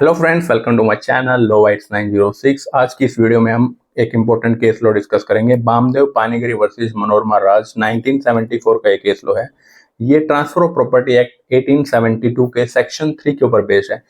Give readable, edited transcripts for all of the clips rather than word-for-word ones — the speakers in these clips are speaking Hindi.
Hello friends, welcome to my channel low whites 906। आज की इस वीडियो में हम एक इम्पोर्टेंट केस लो डिस्कस करेंगे। बामदेव पानीगरी वर्सेस मनोरमा राज 1974 का एक केस लो है। ये ट्रांसफर ऑफ प्रॉपर्टी एक्ट 1872 के सेक्शन 3 के ऊपर बेस्ड है।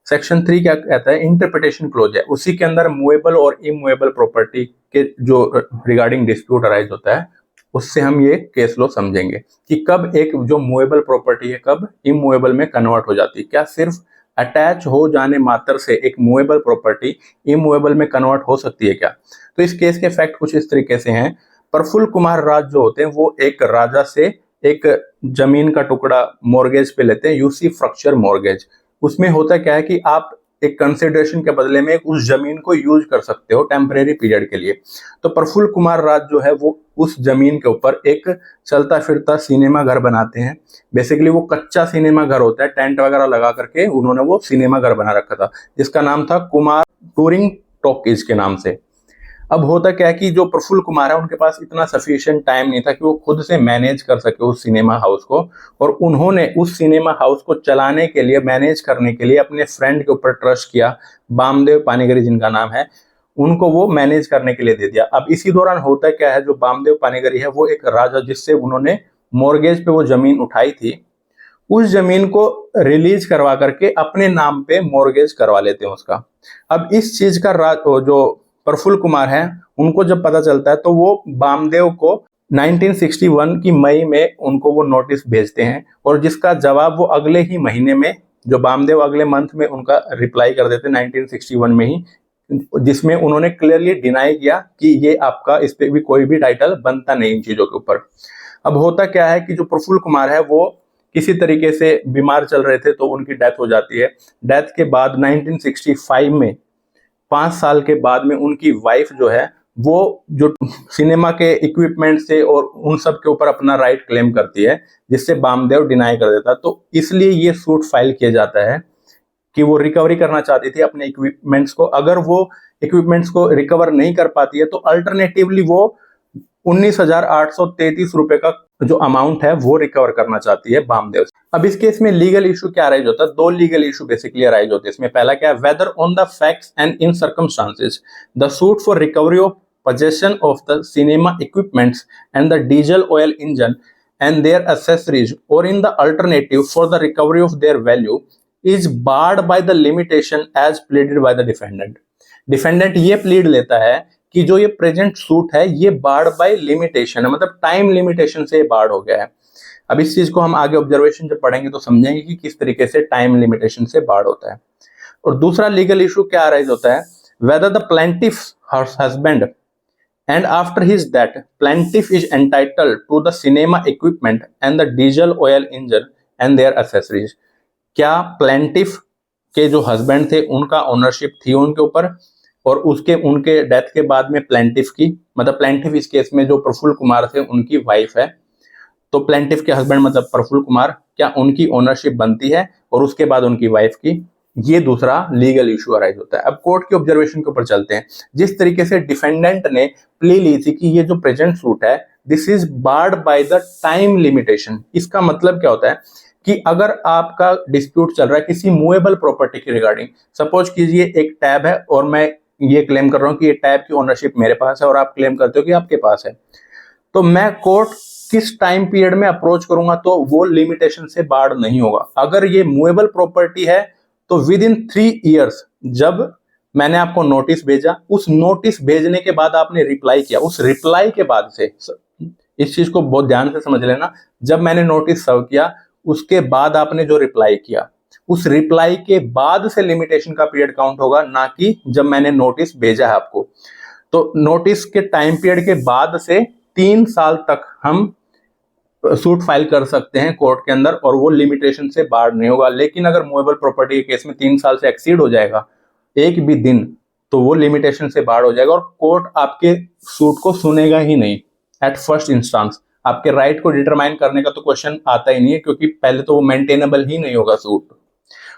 सेक्शन 3 क्या कहता है? इंटरप्रिटेशन क्लोज है। उसी के अंदर मूवेबल और इमूवेबल प्रॉपर्टी के जो रिगार्डिंग डिस्प्यूट अराइज होता है, उससे हम ये केस लो समझेंगे कि कब एक जो मूवेबल प्रॉपर्टी है कब इमूवेबल में कन्वर्ट हो जाती है। क्या सिर्फ अटैच हो जाने मात्र से एक मूवेबल प्रॉपर्टी इमूवेबल में कन्वर्ट हो सकती है क्या? तो इस केस के फैक्ट कुछ इस तरीके से हैं। प्रफुल्ल कुमार राज जो होते हैं वो एक राजा से एक जमीन का टुकड़ा मॉर्गेज पे लेते हैं, यूसी फ्रक्चर मॉर्गेज। उसमें होता क्या है कि आप एक कंसिडरेशन के बदले में उस जमीन को यूज कर सकते हो टेम्परेरी पीरियड के लिए। तो प्रफुल्ल कुमार राज जो है वो उस जमीन के ऊपर एक चलता फिरता सिनेमा घर बनाते हैं। बेसिकली वो कच्चा सिनेमा घर होता है, टेंट वगैरह लगा करके उन्होंने वो सिनेमा घर बना रखा था, जिसका नाम था कुमार टूरिंग टॉकीज के नाम से। अब होता क्या है कि जो प्रफुल्ल कुमार है उनके पास इतना सफिशिएंट टाइम नहीं था कि वो खुद से मैनेज कर सके उस सिनेमा हाउस को, और उन्होंने उस सिनेमा हाउस को चलाने के लिए, मैनेज करने के लिए अपने फ्रेंड के ऊपर ट्रस्ट किया, बामदेव पानीगरी जिनका नाम है, उनको वो मैनेज करने के लिए दे दिया। अब इसी दौरान होता क्या है, जो बामदेव पानीगरी है वो एक राजा जिससे उन्होंने मॉर्गेज पे वो जमीन उठाई थी, उस जमीन को रिलीज करवा करके अपने नाम पे मॉर्गेज करवा लेते हैं उसका। अब इस चीज का जो प्रफुल्ल कुमार है उनको जब पता चलता है तो वो बामदेव को 1961 की मई में उनको वो नोटिस भेजते हैं, और जिसका जवाब वो अगले ही महीने में, जो बामदेव अगले मंथ में उनका रिप्लाई कर देते हैं 1961 में ही, जिसमें उन्होंने क्लियरली डिनाई किया कि ये आपका इस पे भी कोई भी टाइटल बनता नहीं इन चीजों के ऊपर। अब होता क्या है कि जो प्रफुल्ल कुमार है वो किसी तरीके से बीमार चल रहे थे तो उनकी डेथ हो जाती है। डेथ के बाद 1965 में 5 साल के बाद में उनकी वाइफ जो है वो जो सिनेमा के इक्विपमेंट से और उन सब के ऊपर अपना राइट क्लेम करती है, जिससे बामदेव डिनाई कर देता। तो इसलिए ये सूट फाइल किया जाता है कि वो रिकवरी करना चाहती थी अपने इक्विपमेंट्स को। अगर वो इक्विपमेंट्स को रिकवर नहीं कर पाती है तो अल्टरनेटिवली वो 19,833 रुपए का जो अमाउंट है वो रिकवर करना चाहती है बामदेव से। अब इस केस में लीगल इशू क्या अराइज होता है? दो लीगल इशू बेसिकली अराइज होते हैं इसमें। पहला क्या है? Whether on the facts and in circumstances the suit for recovery of possession of the cinema equipments and the diesel oil engine and their accessories, or in the alternative for the recovery of their value, is barred by the limitation as pleaded by the defendant. Defendant ये प्लीड लेता है कि जो ये प्रेजेंट सूट है ये बार्ड बाय लिमिटेशन है, मतलब टाइम लिमिटेशन से बार्ड हो गया है। अब इस चीज को हम आगे ऑब्जर्वेशन जब पढ़ेंगे तो समझेंगे कि किस तरीके से टाइम लिमिटेशन से बार्ड होता है। और दूसरा लीगल इशू क्या अराइज होता है? Whether the plaintiff husband and after his death plaintiff is entitled to the cinema equipment and the diesel oil engine and their accessories. क्या प्लेंटिफ के जो हस्बैंड थे उनका ओनरशिप थी उनके ऊपर, और उनके डेथ के बाद में प्लेंटिफ की, मतलब प्लेंटिफ इस केस में जो प्रफुल्ल कुमार थे उनकी वाइफ है, तो प्लेंटिफ के हस्बैंड मतलब प्रफुल्ल कुमार, क्या उनकी ओनरशिप बनती है और उसके बाद उनकी वाइफ की? ये दूसरा लीगल इशू अराइज होता है। अब कोर्ट के ऑब्जर्वेशन के ऊपर चलते हैं। जिस तरीके से डिफेंडेंट ने प्ली ली थी कि ये जो प्रेजेंट सूट है this is barred by the time limitation, इसका मतलब क्या होता है कि अगर आपका डिस्प्यूट चल रहा है किसी मूवेबल प्रॉपर्टी के रिगार्डिंग, सपोज कीजिए एक टैब है और मैं ये क्लेम कर रहा हूं कि ये टैब की ओनरशिप मेरे पास है और आप क्लेम करते हो कि आपके पास है, तो मैं कोर्ट किस टाइम पीरियड में अप्रोच करूंगा तो वो लिमिटेशन से बार्ड नहीं होगा। अगर ये मूवेबल प्रॉपर्टी है तो विद इन 3 इयर्स, जब मैंने आपको नोटिस भेजा, उस नोटिस भेजने के बाद आपने रिप्लाई किया, उस रिप्लाई के बाद से, इस चीज को बहुत ध्यान से समझ लेना, जब मैंने नोटिस सर्व किया उसके बाद आपने जो रिप्लाई किया, उस रिप्लाई के बाद से लिमिटेशन का पीरियड काउंट होगा, ना कि जब मैंने नोटिस भेजा है आपको। तो नोटिस के टाइम पीरियड के बाद से 3 साल तक हम सूट फाइल कर सकते हैं कोर्ट के अंदर, और वो लिमिटेशन से बार्ड नहीं होगा। लेकिन अगर मूवेबल प्रॉपर्टी के केस में 3 साल से एक्सीड हो जाएगा एक भी दिन, तो वो लिमिटेशन से बार्ड हो जाएगा और कोर्ट आपके सूट को सुनेगा ही नहीं एट फर्स्ट इंस्टांस। आपके राइट को डिटरमाइन करने का तो क्वेश्चन आता ही नहीं है, क्योंकि पहले तो वो मेंटेनेबल ही नहीं होगा सूट।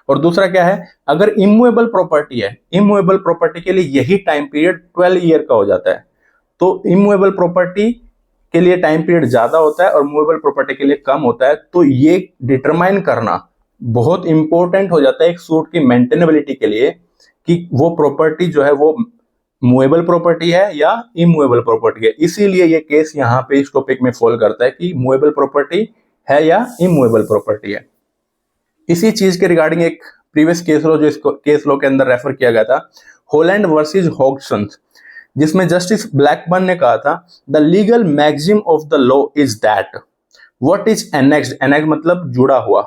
और दूसरा क्या है? अगर इमूवेबल प्रॉपर्टी है, इमूवेबल प्रॉपर्टी के लिए यही टाइम पीरियड 12 ईयर का हो जाता है। तो इमूवेबल प्रॉपर्टी के लिए टाइम पीरियड ज्यादा होता है और मूवेबल प्रॉपर्टी के लिए कम होता है। तो ये डिटरमाइन करना बहुत इंपॉर्टेंट हो जाता है एक सूट की मेंटेनेबिलिटी के लिए कि वो प्रॉपर्टी जो है वो मूवेबल प्रॉपर्टी है या इमूवेबल प्रॉपर्टी है। इसीलिए ये केस यहाँ पे इस टॉपिक में फॉल करता है कि मूवेबल प्रॉपर्टी है या इमूवेबल प्रॉपर्टी है। इसी चीज के रिगार्डिंग एक प्रीवियस केस लॉ जो इसको केस लॉ के अंदर रेफर किया गया था, हॉलैंड वर्सेस हॉगसन, जिसमें जस्टिस ब्लैकबर्न ने कहा था the legal maxim of the law is that what is annexed, annex मतलब जुड़ा हुआ,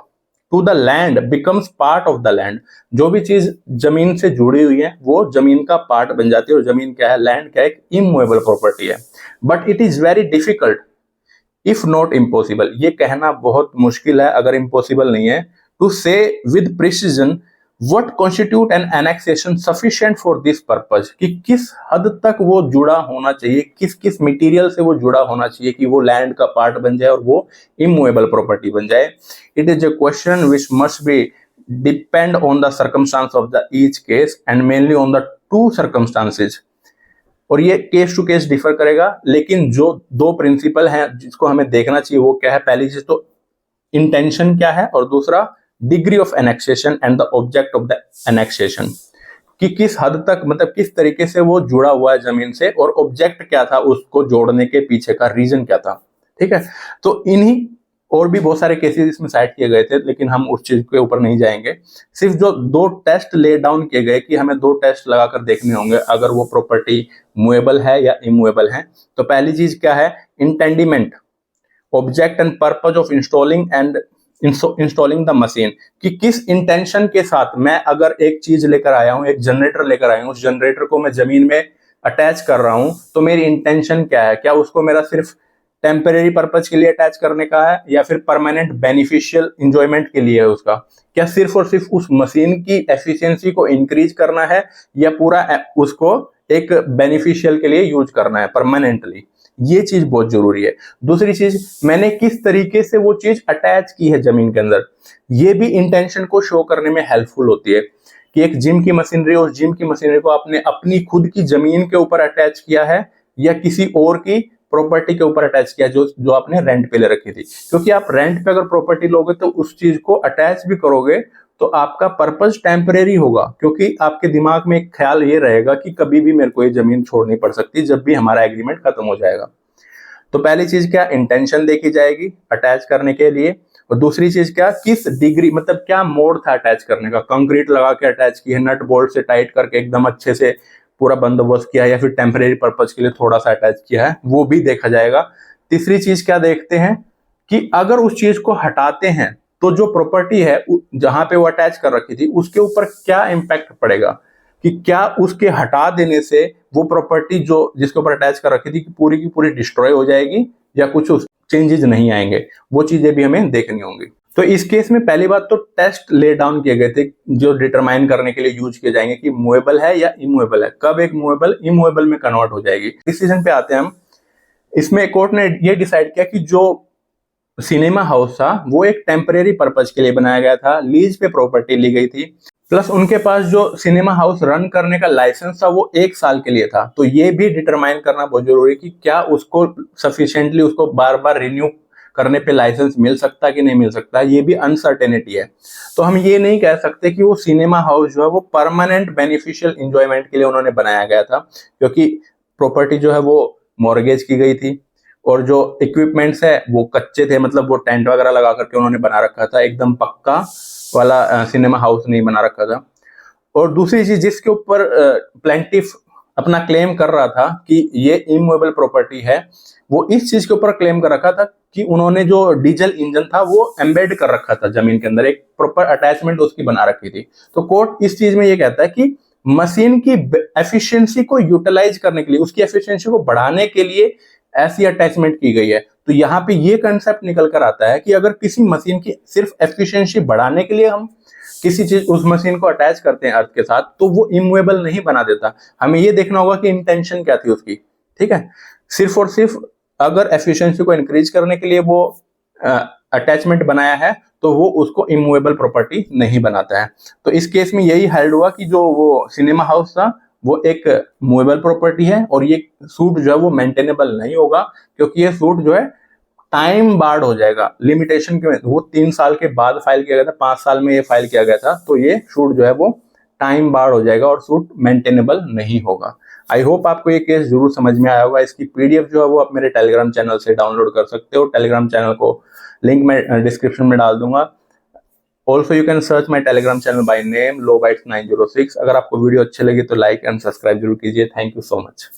to the land becomes part of the land, जो भी चीज जमीन से जुड़ी हुई है वो जमीन का पार्ट बन जाती है। और जमीन क्या है, लैंड क्या है, एक इमूवेबल प्रॉपर्टी है। But it is very difficult if not impossible, ये कहना बहुत मुश्किल है अगर इम्पॉसिबल नहीं है, टू से with precision what constitute N annexation sufficient for this purpose, कि किस हद तक वो जुड़ा होना चाहिए, किस किस मटेरियल से वो जुड़ा होना चाहिए कि वो लैंड का पार्ट बन जाए और वो इमूवेबल प्रॉपर्टी बन जाए। It is a question which must be depend on the circumstance of the each case and mainly on the two circumstances. और ये केस टू केस डिफर करेगा, लेकिन जो दो प्रिंसिपल हैं जिसको हमें देखना चाहिए वो क्या है, पहली चीज तो इंटेंशन क्या है और दूसरा degree of annexation and the object of the annexation, कि किस हद तक मतलब किस तरीके से वो जुड़ा हुआ है जमीन से और ऑब्जेक्ट क्या था, उसको जोड़ने के पीछे का रीजन क्या था। ठीक है, तो इन्हीं और भी बहुत सारे केसेस इसमें साइड किए गए थे, लेकिन हम उस चीज के ऊपर नहीं जाएंगे। सिर्फ जो दो टेस्ट ले डाउन किए गए कि हमें दो टेस्ट लगाकर देखने होंगे अगर वो प्रॉपर्टी मूवेबल है या इमूवेबल है। तो पहली चीज क्या है, intendment, object and purpose of installing the machine, कि किस इंटेंशन के साथ मैं अगर एक चीज लेकर आया हूं, एक जनरेटर लेकर आया हूं, उस जनरेटर को मैं जमीन में अटैच कर रहा हूं, तो मेरी इंटेंशन क्या है, क्या उसको मेरा सिर्फ टेम्परेरी पर्पज के लिए अटैच करने का है या फिर परमानेंट बेनिफिशियल इंजॉयमेंट के लिए है उसका, क्या सिर्फ और सिर्फ उस मशीन की एफिशिएंसी को इंक्रीज करना है या पूरा उसको एक बेनिफिशियल के लिए यूज करना है परमानेंटली। ये चीज बहुत जरूरी है। दूसरी चीज, मैंने किस तरीके से वो चीज अटैच की है जमीन के अंदर, ये भी इंटेंशन को शो करने में हेल्पफुल होती है कि एक जिम की मशीनरी और जिम की मशीनरी को आपने अपनी खुद की जमीन के ऊपर अटैच किया है या किसी और की प्रॉपर्टी के ऊपर अटैच किया जो आपने रेंट पे ले रखी थी। क्योंकि आप रेंट पे अगर प्रॉपर्टी लोगे तो उस चीज को अटैच भी करोगे तो आपका पर्पज टेम्परेरी होगा, क्योंकि आपके दिमाग में एक ख्याल ये रहेगा कि कभी भी मेरे को ये जमीन छोड़नी पड़ सकती है जब भी हमारा एग्रीमेंट खत्म हो जाएगा। तो पहली चीज क्या, इंटेंशन देखी जाएगी अटैच करने के लिए। और दूसरी चीज क्या, किस डिग्री मतलब क्या मोड था अटैच करने का, कंक्रीट लगा के अटैच की है, नट बोल्ट से टाइट करके एकदम अच्छे से पूरा बंदोबस्त किया है या फिर टेम्परेरी पर्पज के लिए थोड़ा सा अटैच किया है, वो भी देखा जाएगा। तीसरी चीज क्या देखते हैं कि अगर उस चीज को हटाते हैं तो जो प्रॉपर्टी है जहां पे वो अटैच कर रखी थी उसके ऊपर क्या इंपैक्ट पड़ेगा, कि क्या उसके हटा देने से वो प्रॉपर्टी जो जिसके ऊपर अटैच कर रखी थी पूरी की पूरी डिस्ट्रॉय हो जाएगी या कुछ चेंजेस नहीं आएंगे, वो चीजें भी हमें देखनी होंगी। तो इस केस में पहली बात तो टेस्ट ले डाउन किए गए थे जो डिटरमाइन करने के लिए यूज किए जाएंगे कि मूवेबल है या इमूवेबल है, कब एक मूवेबल इमूवेबल में कन्वर्ट हो जाएगी। डिसीजन पे आते हैं हम। इसमें कोर्ट ने ये डिसाइड किया कि जो सिनेमा हाउस था वो एक टेम्परेरी पर्पज के लिए बनाया गया था, लीज पे प्रॉपर्टी ली गई थी, प्लस उनके पास जो सिनेमा हाउस रन करने का लाइसेंस था वो 1 साल के लिए था। तो ये भी डिटरमाइन करना बहुत जरूरी है कि क्या उसको सफिशिएंटली उसको बार बार रिन्यू करने पे लाइसेंस मिल सकता है कि नहीं मिल सकता, ये भी अनसर्टेनिटी है। तो हम ये नहीं कह सकते कि वो सिनेमा हाउस जो है वो परमानेंट बेनिफिशियल इंजॉयमेंट के लिए उन्होंने बनाया गया था, क्योंकि प्रॉपर्टी जो है वो मॉर्गेज की गई थी और जो इक्विपमेंट्स है वो कच्चे थे, मतलब वो टेंट वगैरह लगा करके उन्होंने बना रखा था, एकदम पक्का वाला सिनेमा हाउस नहीं बना रखा था। और दूसरी चीज जिसके ऊपर प्लेंटिफ अपना क्लेम कर रहा था कि ये इमूवेबल प्रॉपर्टी है, वो इस चीज के ऊपर क्लेम कर रखा था कि उन्होंने जो डीजल इंजन था वो एम्बेड कर रखा था जमीन के अंदर, एक प्रॉपर अटैचमेंट उसकी बना रखी थी। तो कोर्ट इस चीज में ये कहता है कि मशीन की एफिशिएंसी को यूटिलाइज करने के लिए, उसकी एफिशिएंसी को बढ़ाने के लिए ऐसी अटैचमेंट की गई है। तो यहाँ पे ये कंसेप्ट निकल कर आता है कि अगर किसी मशीन की सिर्फ एफिशिएंसी बढ़ाने के लिए हम किसी चीज उस मशीन को अटैच करते हैं अर्थ के साथ, तो वो इमूवेबल नहीं बना देता। हमें ये देखना होगा कि इंटेंशन क्या थी उसकी। ठीक है, सिर्फ और सिर्फ अगर एफिशिएंसी को इंक्रीज करने के लिए वो अटैचमेंट बनाया है तो वो उसको इमूवेबल प्रॉपर्टी नहीं बनाता है। तो इस केस में यही हेल्ड हुआ कि जो वो सिनेमा हाउस था वो एक मूवेबल प्रॉपर्टी है और ये सूट जो है वो मेंटेनेबल नहीं होगा, क्योंकि ये सूट जो है टाइम बार्ड हो जाएगा। लिमिटेशन के वो 3 साल के बाद फाइल किया गया था, 5 साल में ये फाइल किया गया था, तो ये सूट जो है वो टाइम बार्ड हो जाएगा और सूट मेंटेनेबल नहीं होगा। आई होप आपको ये केस जरूर समझ में आया होगा। इसकी पीडीएफ जो है वो आप मेरे टेलीग्राम चैनल से डाउनलोड कर सकते हो। टेलीग्राम चैनल को लिंक मैं डिस्क्रिप्शन में डाल दूंगा। Also you can search my Telegram channel by name lobytes906। अगर आपको वीडियो अच्छी लगी तो लाइक एंड सब्सक्राइब जरूर कीजिए। Thank you so much.